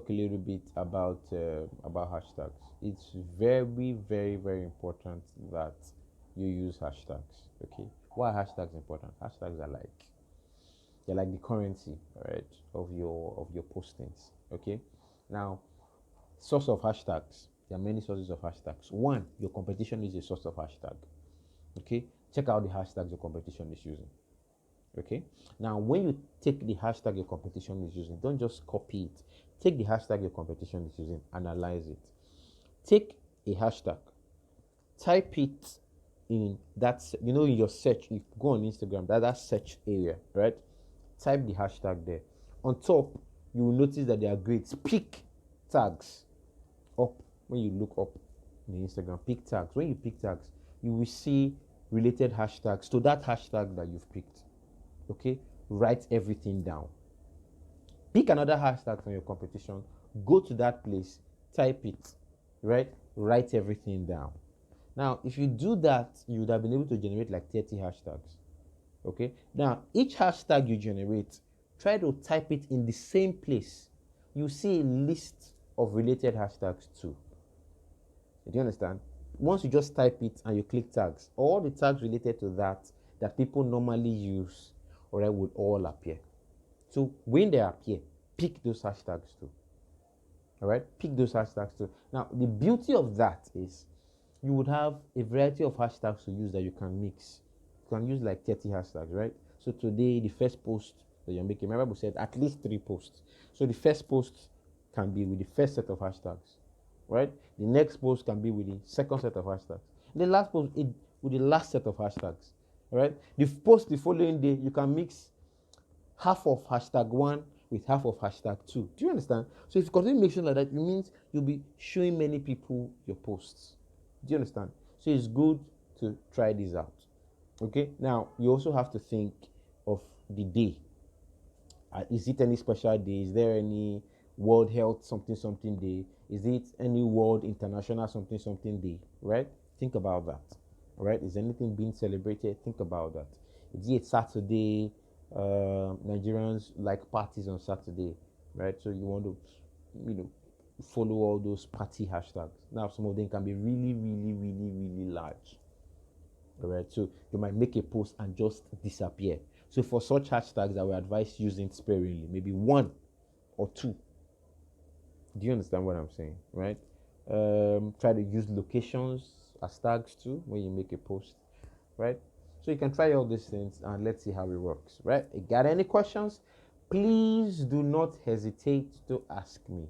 talk a little bit about hashtags. It's very, very, very important that you use hashtags. Okay, why are hashtags important? Hashtags are like they're like the currency, right, of your postings. Okay, now source of hashtags. There are many sources of hashtags. One, your competition is a source of hashtag. Okay, check out the hashtags your competition is using. Okay, now when you take the hashtag your competition is using, don't just copy it. Take the hashtag your competition is using, analyze it. Take a hashtag, type it in that, in your search. You go on Instagram, that search area, right? Type the hashtag there. On top, you will notice that there are grades. Pick tags up. When you look up in the Instagram, pick tags. When you pick tags, you will see related hashtags to that hashtag that you've picked. Okay, write everything down. Pick another hashtag from your competition, go to that place, type it, right? Write everything down. Now, if you do that, you would have been able to generate like 30 hashtags. Okay, now each hashtag you generate, try to type it in the same place. You see a list of related hashtags too. Do you understand? Once you just type it and you click tags, all the tags related to that people normally use, or right, would all appear. So when they appear, pick those hashtags too. All right, pick those hashtags too. Now the beauty of that is you would have a variety of hashtags to use that you can mix. You can use like 30 hashtags, right? So today the first post that you're making, my Bible said at least 3 posts. So the first post can be with the first set of hashtags, right? The next post can be with the second set of hashtags. The last post with the last set of hashtags, right? The post the following day, you can mix half of hashtag 1 with half of hashtag 2. Do you understand? So if you continue mixing like that, it means you'll be showing many people your posts. Do you understand? So it's good to try this out. Okay, now you also have to think of the day. Is it any special day? Is there any World Health something day? Is it any World International something day? Right? Think about that. All right? Is anything being celebrated? Think about that. Is it Saturday? Nigerians like parties on Saturday, right? So you want to, follow all those party hashtags. Now some of them can be really, really, really, really large. All right, so you might make a post and just disappear. So for such hashtags, I would advise using sparingly, maybe 1 or 2. Do you understand what I'm saying, right? Try to use locations as tags too when you make a post, right? So you can try all these things and let's see how it works, right? You got any questions? Please do not hesitate to ask me.